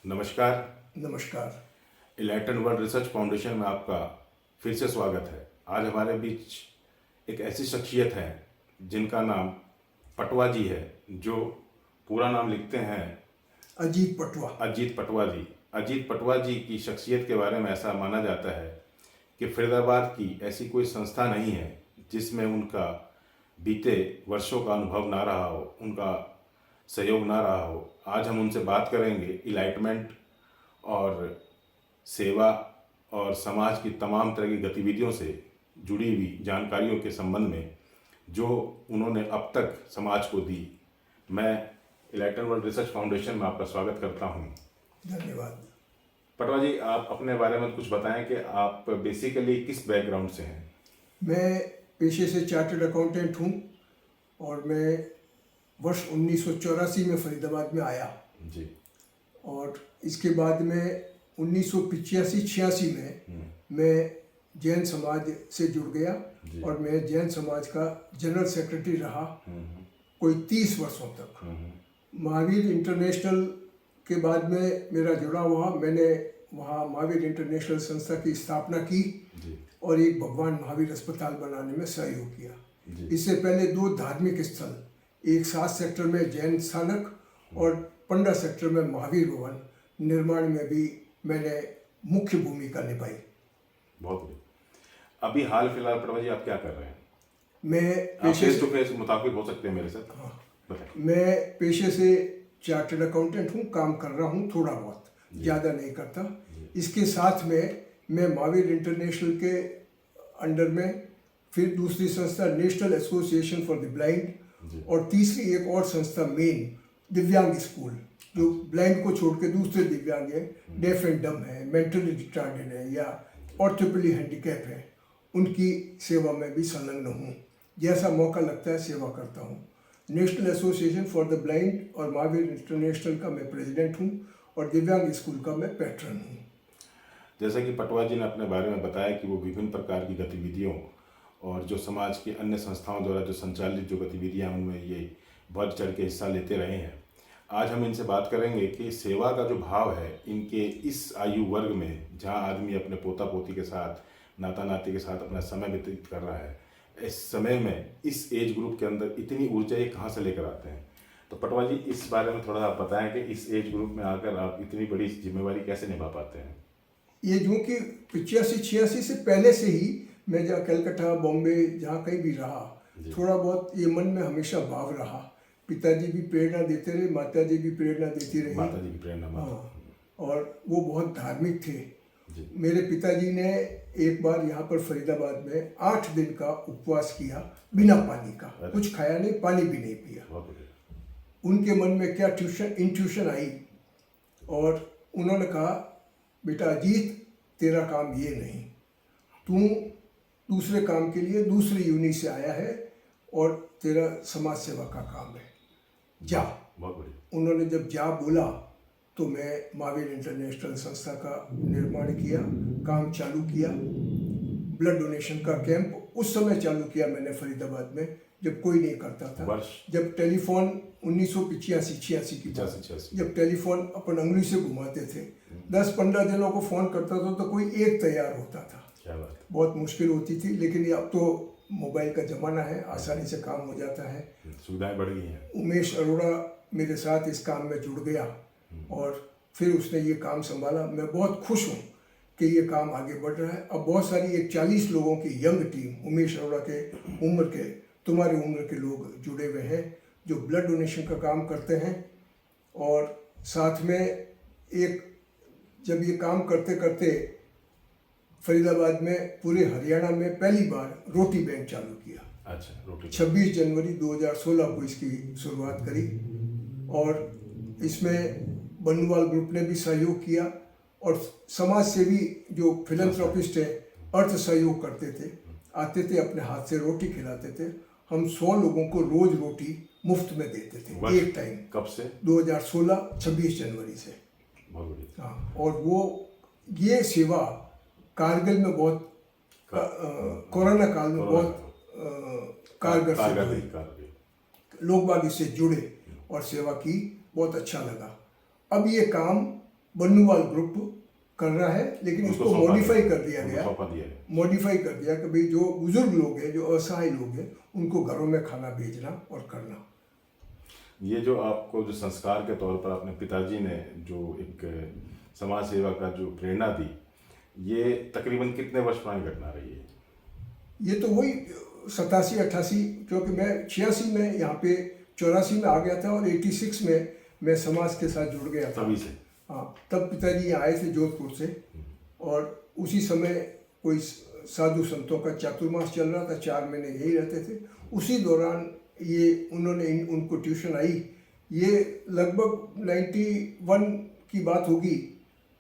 नमस्कार। नमस्कार। इलाइटन world research foundation में आपका फिर से स्वागत है। आज हमारे बीच एक ऐसी शख्सियत है जिनका नाम पटवा जी है, जो पूरा नाम लिखते हैं अजीत पटवा। अजीत पटवा जी। अजीत पटवा जी की शख्सियत के बारे में ऐसा माना जाता है कि फरीदाबाद की ऐसी कोई संस्था नहीं है जिसमें उनका बीते वर्षों का अनुभव ना रहा हो, उनका सहयोग ना रहा हो। आज हम उनसे बात करेंगे इलाइटमेंट और सेवा और समाज की तमाम तरह की गतिविधियों से जुड़ी हुई जानकारियों के संबंध में, जो उन्होंने अब तक समाज को दी। मैं इलाइटन वर्ल्ड रिसर्च फाउंडेशन में आपका स्वागत करता हूं। धन्यवाद। पटवा जी, आप अपने बारे में कुछ बताएं कि आप बेसिकली किस बैकग्राउंड से हैं? मैं पेशे से चार्टर्ड अकाउंटेंट हूँ और मैं वर्ष 1984 में फरीदाबाद में आया जी। और इसके बाद में 1985-86 में मैं जैन समाज से जुड़ गया और मैं जैन समाज का जनरल सेक्रेटरी रहा कोई 30 वर्षों तक। महावीर इंटरनेशनल के बाद में मेरा जुड़ा हुआ, मैंने वहाँ महावीर इंटरनेशनल संस्था की स्थापना की और एक भगवान महावीर अस्पताल बनाने में सहयोग किया। इससे पहले 2 धार्मिक स्थल, एक 7 सेक्टर में जैन स्थानक और 15 सेक्टर में महावीर भवन निर्माण में भी मैंने मुख्य भूमिका निभाई। बहुत बढ़िया। अभी हाल फिलहाल पटवा जी आप क्या कर रहे हैं? मैं पेशे से फेस मुताबिक हो सकते हैं मेरे साथ। हाँ, बताइए। मैं पेशे से चार्टर्ड अकाउंटेंट हूँ, काम कर रहा हूँ थोड़ा बहुत, ज़्यादा नहीं करता। इसके साथ में मैं महावीर इंटरनेशनल के अंडर में फिर दूसरी संस्था national association for the blind और तीसरी एक और संस्था मेन दिव्यांग स्कूल, जो ब्लाइंड को छोड़ के दूसरे दिव्यांग हैं, डेफ एंड डम है, मेंटली रिटार्डेड है या ऑर्थोपेडिक हैंडीकैप है, उनकी सेवा में भी संलग्न हूँ। जैसा मौका लगता है सेवा करता हूँ। National association for the blind और महावीर इंटरनेशनल का मैं प्रेसिडेंट हूँ और दिव्यांग स्कूल का मैं पैट्रन हूँ। जैसा कि पटवा जी ने अपने बारे में बताया कि वो विभिन्न प्रकार की गतिविधियों और जो समाज की अन्य संस्थाओं द्वारा जो संचालित जो गतिविधियां, उनमें ये बढ़ चढ़ के हिस्सा लेते रहे हैं। आज हम इनसे बात करेंगे कि सेवा का जो भाव है इनके इस आयु वर्ग में, जहां आदमी अपने पोता पोती के साथ, नाता नाती के साथ अपना समय व्यतीत कर रहा है, इस समय में इस एज ग्रुप के अंदर इतनी ऊर्जा ये कहाँ से लेकर आते हैं? तो पटवा जी, इस बारे में थोड़ा आप बताएं कि इस एज ग्रुप में आकर आप इतनी बड़ी जिम्मेवारी कैसे निभा पाते हैं? ये जो कि 85-86 से पहले से ही मैं जहाँ कलकत्ता, बॉम्बे, जहाँ कहीं भी रहा, थोड़ा बहुत ये मन में हमेशा भाव रहा। पिताजी भी प्रेरणा देते रहे, माता जी भी प्रेरणा देती रही। माता जी की प्रेरणा। हाँ, और वो बहुत धार्मिक थे। मेरे पिताजी ने एक बार यहाँ पर फरीदाबाद में 8 दिन का उपवास किया बिना पानी का, कुछ खाया नहीं, पानी भी नहीं पिया। उनके मन में क्या इंट्यूशन आई और उन्होंने कहा, बेटा अजीत, तेरा काम ये नहीं, तू दूसरे काम के लिए दूसरी यूनि से आया है और तेरा समाज सेवा का काम है, जा। उन्होंने जब जा बोला तो मैं महावीर इंटरनेशनल संस्था का निर्माण किया, काम चालू किया। ब्लड डोनेशन का कैंप उस समय चालू किया मैंने फरीदाबाद में, जब कोई नहीं करता था। जब टेलीफोन 1985-86 की, जब टेलीफोन अपन अंगुली से घुमाते थे, 10-15 दिनों को फ़ोन करता था तो कोई एक तैयार होता था। क्या बात। बहुत मुश्किल होती थी, लेकिन अब तो मोबाइल का ज़माना है, आसानी से काम हो जाता है, सुविधाएं बढ़ गई हैं। उमेश अरोड़ा मेरे साथ इस काम में जुड़ गया और फिर उसने ये काम संभाला। मैं बहुत खुश हूँ कि ये काम आगे बढ़ रहा है। अब बहुत सारी एक 40 लोगों की यंग टीम, उमेश अरोड़ा के उम्र के, तुम्हारी उम्र के लोग जुड़े हुए हैं जो ब्लड डोनेशन का काम करते हैं। और साथ में एक, जब ये काम करते करते फरीदाबाद में, पूरे हरियाणा में पहली बार रोटी बैंक चालू किया। अच्छा, रोटी। 26 जनवरी 2016 को इसकी शुरुआत करी और इसमें बनुवाल ग्रुप ने भी सहयोग किया और समाज सेवी जो फिलैंथ्रोपिस्ट है, अर्थ सहयोग करते थे, आते थे, अपने हाथ से रोटी खिलाते थे। हम 100 लोगों को रोज रोटी मुफ्त में देते थे, एक टाइम। कब से? 2016 26 जनवरी से। बहुत बढ़िया। हाँ, और वो ये सेवा कारगिल में बहुत, कोरोना काल में बहुत कारगर सिद्ध हुई। लोग बाग इससे जुड़े और सेवा की, बहुत अच्छा लगा। अब ये काम बन्नूवाल ग्रुप कर रहा है, लेकिन उसको उसको सौंपा मॉडिफाई दिया, कर दिया उनको गया। सौंपा दिया गया। मॉडिफाई कर दिया कि भाई जो बुजुर्ग लोग हैं, जो असहाय लोग हैं, उनको घरों में खाना भेजना और करना। ये जो आपको जो संस्कार के तौर पर अपने पिताजी ने जो एक समाज सेवा का जो प्रेरणा दी, ये तकरीबन कितने वर्ष पुरानी घटना रही है? ये तो वही 87-88, क्योंकि मैं 86 में यहाँ पे, 84 में आ गया था और 86 में मैं समाज के साथ जुड़ गया था। तभी से? हाँ, तब पिताजी यहाँ आए थे जोधपुर से, और उसी समय कोई साधु संतों का चातुर्मास चल रहा था, 4 महीने यही रहते थे। उसी दौरान ये उन्होंने उनको ट्यूशन आई। ये लगभग 91 की बात होगी,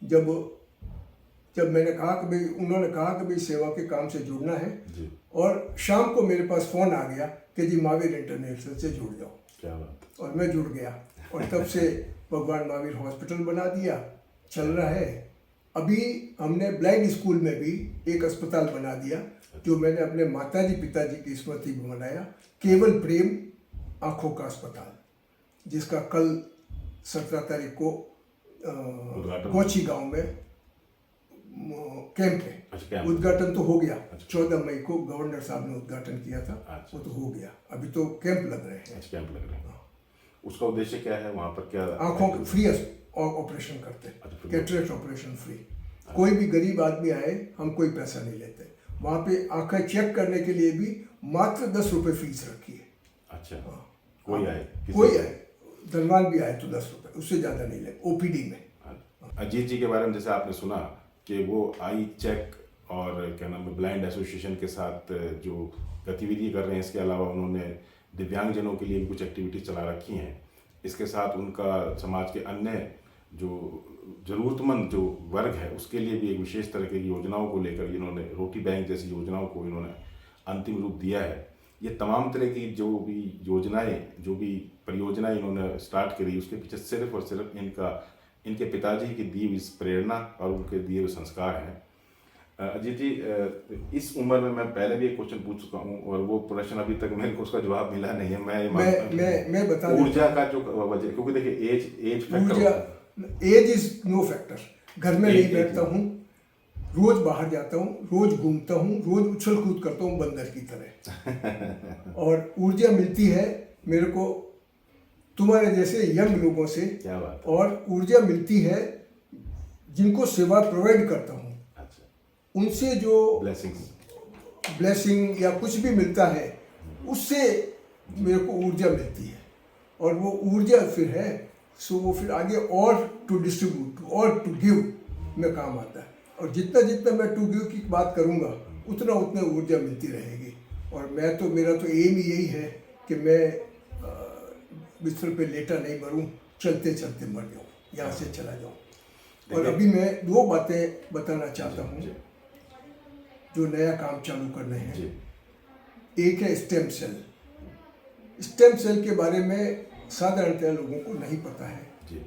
जब मैंने कहा कि भाई, उन्होंने कहा कि भाई सेवा के काम से जुड़ना है जी। और शाम को मेरे पास फ़ोन आ गया कि जी महावीर इंटरनेशनल से जुड़ जाओ। क्या बात। और मैं जुड़ गया, और तब से भगवान महावीर हॉस्पिटल बना दिया, चल रहा है। अभी हमने ब्लाइंड स्कूल में भी एक अस्पताल बना दिया, जो मैंने अपने माताजी पिताजी की स्मृति में बनाया, केवल प्रेम आँखों का अस्पताल, जिसका कल 17 तारीख को कोची गांव में कैंप है। उद्घाटन तो हो गया, 14 मई को गवर्नर साहब ने उद्घाटन किया था। वो तो हो गया, अभी तो कैंप लग रहे हैं। कैंप लग रहे हैं। उसका उद्देश्य क्या है वहाँ पर? क्या आँखों के फ्री ऑपरेशन करते हैं, कैटरेक्ट ऑपरेशन फ्री। कोई भी गरीब आदमी आए, हम कोई पैसा नहीं लेते। वहाँ पे आँखें चेक करने के लिए भी मात्र 10 रुपये फीस रखी है। अच्छा। हाँ, कोई आए, धनवान भी आए तो 10 रुपये, उससे ज़्यादा नहीं ले, ओपीडी में। अजीत जी के बारे में जैसे आपने सुना कि वो आई चेक और क्या नाम है, ब्लाइंड एसोसिएशन के साथ जो गतिविधि कर रहे हैं, इसके अलावा उन्होंने दिव्यांगजनों के लिए भी कुछ एक्टिविटीज चला रखी हैं। इसके साथ उनका समाज के अन्य जो ज़रूरतमंद जो वर्ग है, उसके लिए भी एक विशेष तरह की योजनाओं को लेकर इन्होंने रोटी बैंक जैसी योजनाओं को इन्होंने अंतिम रूप दिया है। ये तमाम तरह की जो भी योजनाएं, जो भी परियोजनाएं इन्होंने स्टार्ट करी, उसके पीछे सिर्फ और सिर्फ इनके पिताजी की दी हुई प्रेरणा और उनके दिए हुए संस्कार हैं। अजीत जी, इस उम्र में मैं पहले भी एक क्वेश्चन पूछ चुका हूँ और वो प्रश्न अभी तक मेरे को उसका जवाब मिला नहीं है। मैं बता ऊर्जा का जो वजह, क्योंकि देखिए age factor, age is no factor. घर में नहीं बैठता हूँ, रोज बाहर जाता हूँ, रोज घूमता हूँ, रोज उछल कूद करता हूँ बंदर की तरह। और ऊर्जा मिलती है मेरे को तुम्हारे जैसे यंग लोगों से। क्या बात। और ऊर्जा मिलती है जिनको सेवा प्रोवाइड करता हूँ, उनसे जो ब्लेसिंग या कुछ भी मिलता है, उससे मेरे को ऊर्जा मिलती है। और वो ऊर्जा फिर है, सो वो फिर आगे और टू डिस्ट्रीब्यूट और टू गिव में काम आता है। और जितना जितना मैं टू गिव की बात करूँगा, उतना उतना ऊर्जा मिलती रहेगी। और मेरा तो एम ही यही है कि मैं बिस्तर पे लेटा नहीं मरूं, चलते चलते मर जाऊं, यहाँ से चला जाऊं। और अभी मैं 2 बातें बताना चाहता हूँ जो नया काम चालू करने हैं। एक है स्टेम सेल। स्टेम सेल के बारे में साधारणतः लोगों को नहीं पता है।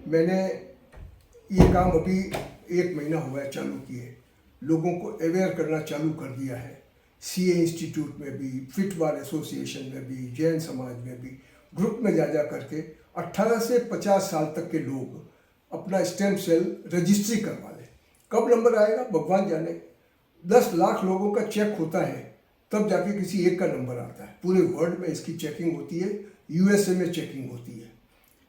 मैंने ये काम अभी 1 महीना हुआ है चालू किए, लोगों को अवेयर करना चालू कर दिया है। सीए इंस्टीट्यूट में भी, फिट बार एसोसिएशन में भी, जैन समाज में भी, ग्रुप में जा करके 18 से 50 साल तक के लोग अपना स्टेम सेल रजिस्ट्री करवा लें। कब नंबर आएगा भगवान जाने। 10 लाख लोगों का चेक होता है, तब जाके किसी एक का नंबर आता है। पूरे वर्ल्ड में इसकी चेकिंग होती है, यूएसए में चेकिंग होती है।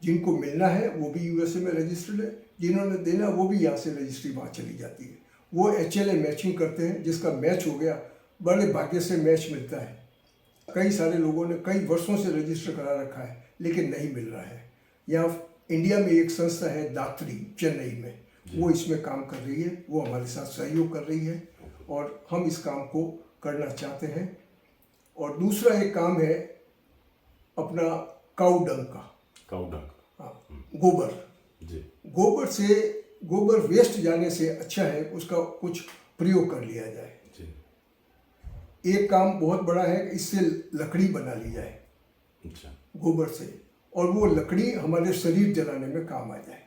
जिनको मिलना है वो भी यूएसए में रजिस्टर्ड है, जिन्होंने देना वो भी यहाँ से रजिस्ट्री वहाँ चली जाती है। वो HLA मैचिंग करते हैं, जिसका मैच हो गया, बड़े भाग्य से मैच मिलता है। कई सारे लोगों ने कई वर्षों से रजिस्टर करा रखा है, लेकिन नहीं मिल रहा है। यहाँ इंडिया में एक संस्था है दात्री, चेन्नई में, वो इसमें काम कर रही है, वो हमारे साथ सहयोग कर रही है और हम इस काम को करना चाहते हैं। और दूसरा एक काम है अपना काऊ डंग का। हाँ, गोबर वेस्ट जाने से अच्छा है उसका कुछ प्रयोग कर लिया जाए। एक काम बहुत बड़ा है, इससे लकड़ी बना ली जाए गोबर से, और वो लकड़ी हमारे शरीर जलाने में काम आ जाए,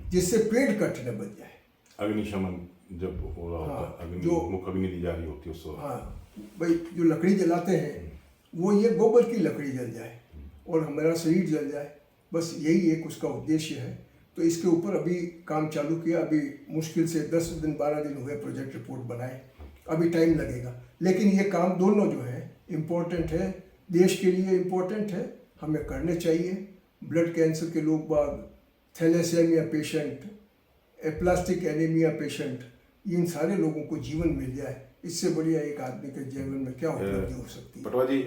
जिससे पेड़ कटने बच जाए। अग्निशमन जब हो रहा होता है, जो मुख्य अग्नि दी जा रही होती है उस वक्त, हाँ भाई, जो लकड़ी जलाते हैं वो ये गोबर की लकड़ी जल जाए और हमारा शरीर जल जाए, बस यही एक उसका उद्देश्य है। तो इसके ऊपर अभी काम चालू किया। अभी मुश्किल से 10 दिन 12 दिन हुए प्रोजेक्ट रिपोर्ट बनाए, अभी टाइम लगेगा। लेकिन ये काम दोनों जो है इम्पोर्टेंट है, देश के लिए इम्पोर्टेंट है, हमें करने चाहिए। ब्लड कैंसर के लोग बाग, thalassemia patient, aplastic anaemia patient, इन सारे लोगों को जीवन मिल जाए, इससे बढ़िया एक आदमी के जीवन में क्या उपलब्धि हो सकती है। पटवा जी,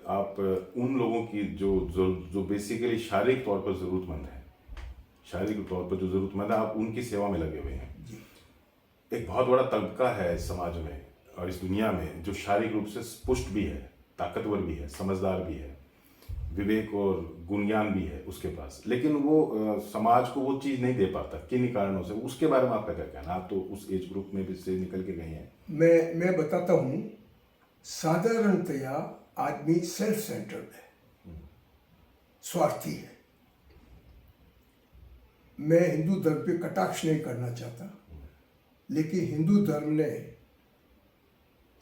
आप उन लोगों की जो बेसिकली शारीरिक तौर पर ज़रूरतमंद है, शारीरिक तौर पर जो ज़रूरतमंद है, आप उनकी सेवा में लगे हुए हैं। जी। एक बहुत बड़ा तबका है इस समाज में और इस दुनिया में जो शारीरिक रूप से पुष्ट भी है, ताकतवर भी है, समझदार भी है, विवेक और गुणज्ञान भी है उसके पास, लेकिन वो समाज को वो चीज़ नहीं दे पाता किन्हीं कारणों से। उसके बारे में आपका क्या कहना? आप तो उस एज ग्रुप में भी से निकल के गए हैं। मैं बताता हूँ, साधारणतया आदमी सेल्फ सेंटर्ड है, स्वार्थी है। मैं हिंदू धर्म पे कटाक्ष नहीं करना चाहता, लेकिन हिंदू धर्म ने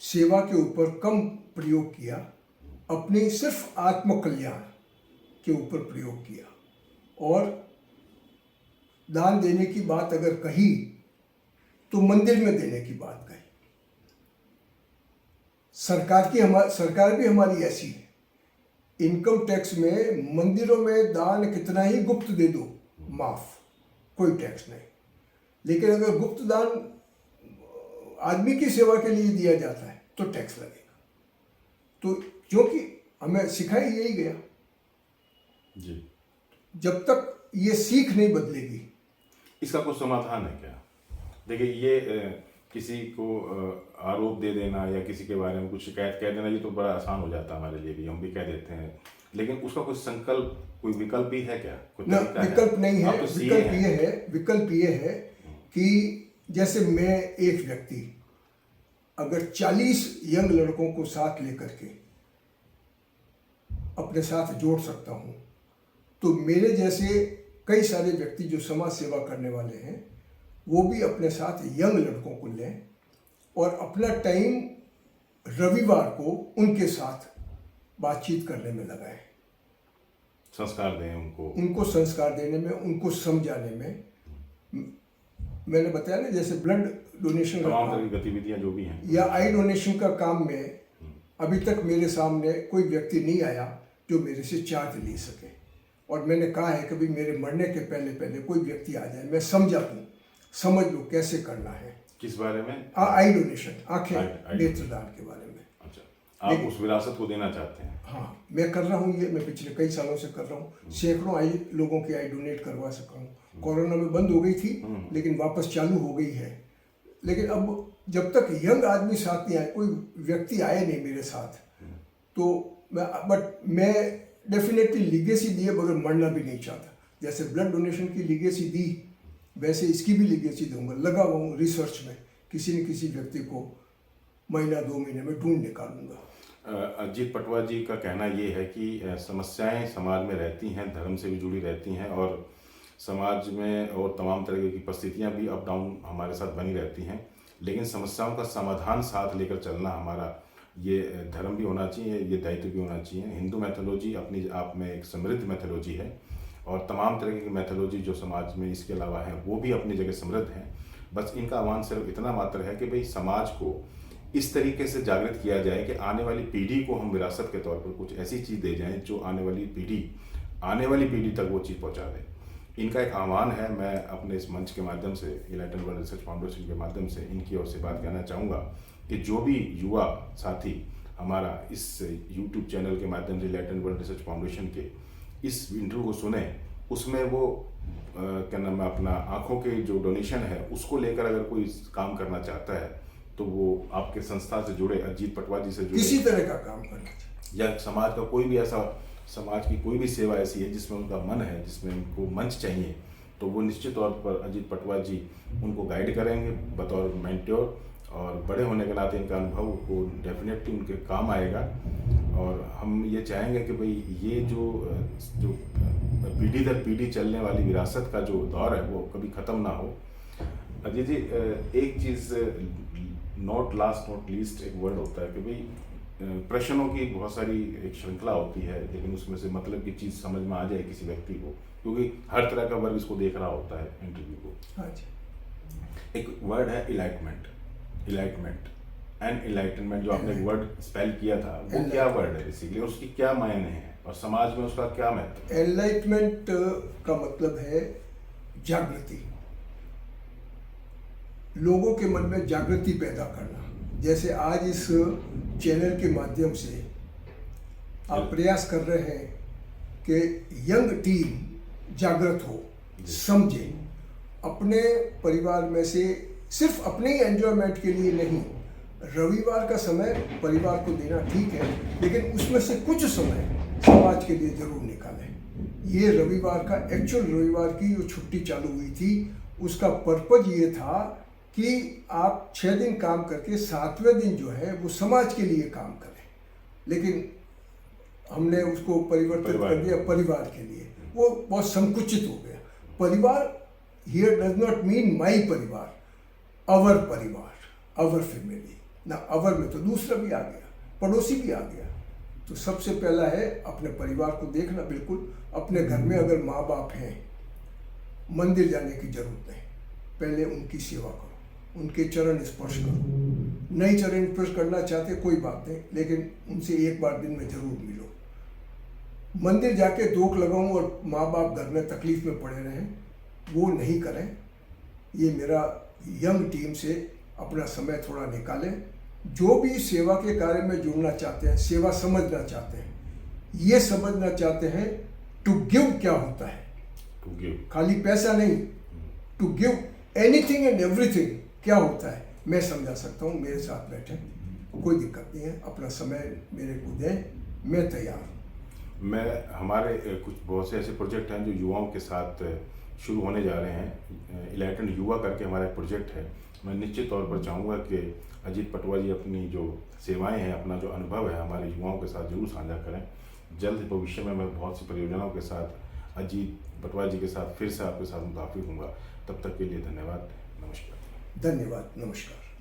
सेवा के ऊपर कम प्रयोग किया, अपने सिर्फ आत्मकल्याण के ऊपर प्रयोग किया। और दान देने की बात अगर कही तो मंदिर में देने की बात कही। सरकार भी हमारी ऐसी है, इनकम टैक्स में मंदिरों में दान कितना ही गुप्त दे दो, माफ, कोई टैक्स नहीं। लेकिन अगर गुप्त दान आदमी की सेवा के लिए दिया जाता है तो टैक्स लगेगा। तो क्योंकि हमें सिखाया यही गया जी। जब तक ये सीख नहीं बदलेगी। इसका कुछ समाधान है क्या? देखिए, ये किसी को आरोप दे देना या किसी के बारे में कुछ शिकायत कह देना, ये तो बड़ा आसान हो जाता है हमारे लिए भी, हम भी कह देते हैं। लेकिन उसका कोई संकल्प, कोई विकल्प भी है क्या? ना, विकल्प नहीं है। विकल्प ये है कि जैसे मैं एक व्यक्ति अगर 40 यंग लड़कों को साथ लेकर के अपने साथ जोड़ सकता हूँ, तो मेरे जैसे कई सारे व्यक्ति जो समाज सेवा करने वाले हैं वो भी अपने साथ यंग लड़कों को लें और अपना टाइम रविवार को उनके साथ बातचीत करने में लगाएं, संस्कार दें उनको संस्कार देने में, उनको समझाने में। मैंने बताया ना, जैसे ब्लड डोनेशन तमाम तरह की गतिविधियां जो भी हैं, या आई डोनेशन का काम में अभी तक मेरे सामने कोई व्यक्ति नहीं आया जो मेरे से चार्ज ले सके। और मैंने कहा है कभी मेरे मरने के पहले कोई व्यक्ति आ जाए, मैं समझा दूँ, समझ लो कैसे करना है। किस बारे में? आई डोनेशन, आंखें नेत्रदान के बारे में। अच्छा, आप उस विरासत को देना चाहते हैं? हाँ, मैं कर रहा हूँ, ये मैं पिछले कई सालों से कर रहा हूँ। सैकड़ों लोगों की आई डोनेट करवा सका हूँ। कोरोना में बंद हो गई थी, लेकिन वापस चालू हो गई है। लेकिन अब जब तक यंग आदमी साथ नहीं आए, कोई व्यक्ति आए नहीं मेरे साथ, तो मैं डेफिनेटली लीगेसी दिए बगैर मरना भी नहीं चाहता। जैसे ब्लड डोनेशन की लीगेसी दी, वैसे इसकी भी लीगेसी दूंगा। लगा हुआ हूँ रिसर्च में, किसी न किसी व्यक्ति को महीना 2 महीने में ढूंढ निकालूंगा। अजीत पटवा जी का कहना ये है कि समस्याएं समाज में रहती हैं, धर्म से भी जुड़ी रहती हैं और समाज में और तमाम तरह की परिस्थितियां भी अप डाउन हमारे साथ बनी रहती हैं, लेकिन समस्याओं का समाधान साथ लेकर चलना हमारा ये धर्म भी होना चाहिए, ये दायित्व भी होना चाहिए। हिंदू मैथोलॉजी अपनी आप में एक समृद्ध मैथोलॉजी है और तमाम तरह की मैथोलॉजी जो समाज में इसके अलावा है वो भी अपनी जगह समृद्ध हैं। बस इनका आह्वान सिर्फ इतना मात्र है कि भाई समाज को इस तरीके से जागृत किया जाए कि आने वाली पीढ़ी को हम विरासत के तौर पर कुछ ऐसी चीज़ दे जाएं जो आने वाली पीढ़ी तक वो चीज़ पहुंचा दे। इनका एक आह्वान है। मैं अपने इस मंच के माध्यम से, इनलाइटन वर्ल्ड रिसर्च फाउंडेशन के माध्यम से इनकी ओर से बात कहना चाहूँगा कि जो भी युवा साथी हमारा इस YouTube चैनल के माध्यम से इनलाइटन वर्ल्ड रिसर्च फाउंडेशन के इस इंटरव्यू को सुने, उसमें वो क्या नाम है, अपना आँखों के जो डोनेशन है उसको लेकर अगर कोई काम करना चाहता है तो वो आपके संस्था से जुड़े, अजीत पटवा जी से जुड़े, किसी तरह का काम करना चाहिए, या समाज का कोई भी ऐसा, समाज की कोई भी सेवा ऐसी है जिसमें उनका मन है, जिसमें उनको मंच चाहिए, तो वो निश्चित तौर पर अजीत पटवा जी उनको गाइड करेंगे बतौर मेंटोर। और बड़े होने के नाते इनका अनुभव को डेफिनेटली उनके काम आएगा। और हम ये चाहेंगे कि भाई ये जो पीढ़ी दर पीढ़ी चलने वाली विरासत का जो दौर है वो कभी ख़त्म ना हो। अजय जी, एक चीज़ नॉट लास्ट नॉट लीस्ट एक वर्ड होता है कि भाई प्रश्नों की बहुत सारी एक श्रृंखला होती है, लेकिन उसमें से मतलब की चीज़ समझ में आ जाए किसी व्यक्ति को क्योंकि हर तरह का वर्ग इसको देख रहा होता है इंटरव्यू को। हाँ जी। एक वर्ड है इलाइटमेंट एंड इलाइटमेंट, जो आपने वर्ड स्पेल किया था, वो क्या वर्ड है बेसिकली, उसकी क्या मायने हैं और समाज में उसका क्या महत्व? एनलाइटमेंट का मतलब है जागृति, लोगों के मन में जागृति पैदा करना। जैसे आज इस चैनल के माध्यम से आप प्रयास कर रहे हैं कि यंग टीम जागृत हो, समझे, अपने परिवार में से सिर्फ अपने ही एंजॉयमेंट के लिए नहीं, रविवार का समय परिवार को देना ठीक है, लेकिन उसमें से कुछ समय समाज के लिए जरूर निकालें। ये रविवार का एक्चुअल रविवार की जो छुट्टी चालू हुई थी, उसका पर्पज ये था कि आप 6 दिन काम करके 7वें दिन जो है वो समाज के लिए काम करें, लेकिन हमने उसको परिवर्तित कर दिया परिवार के लिए। वो बहुत संकुचित हो गया। परिवार here does not mean my परिवार, अवर परिवार, अवर फैमिली ना। अवर में तो दूसरा भी आ गया, पड़ोसी भी आ गया। तो सबसे पहला है अपने परिवार को देखना। बिल्कुल अपने घर में अगर माँ बाप हैं, मंदिर जाने की जरूरत नहीं, पहले उनकी सेवा करो, उनके चरण स्पर्श करो। नहीं चरण स्पर्श करना चाहते कोई बात नहीं, लेकिन उनसे एक बार दिन में जरूर मिलो। मंदिर जाके दोख लगाऊं और माँ बाप घर में तकलीफ में पड़े रहें, वो नहीं करें। ये मेरा यंग टीम से अपना समय थोड़ा निकालें। जो भी सेवा के कार्य में जुड़ना चाहते हैं, सेवा समझना चाहते हैं, ये समझना चाहते हैं टू गिव क्या होता है, टू गिव, खाली पैसा नहीं, to give anything and everything क्या होता है, मैं समझा सकता हूँ। मेरे साथ बैठे, कोई दिक्कत नहीं है, अपना समय मेरे को दें, मैं तैयार हूँ। हमारे कुछ बहुत से ऐसे प्रोजेक्ट हैं जो युवाओं के साथ शुरू होने जा रहे हैं। इलाइटेंट युवा करके हमारा एक प्रोजेक्ट है। मैं निश्चित तौर पर चाहूँगा कि अजीत पटवा जी अपनी जो सेवाएं हैं, अपना जो अनुभव है, हमारे युवाओं के साथ जरूर साझा करें। जल्द भविष्य में मैं बहुत सी परियोजनाओं के साथ अजीत पटवा जी के साथ फिर से आपके साथ मुताफिक हूँगा। तब तक के लिए धन्यवाद, नमस्कार। धन्यवाद, नमस्कार।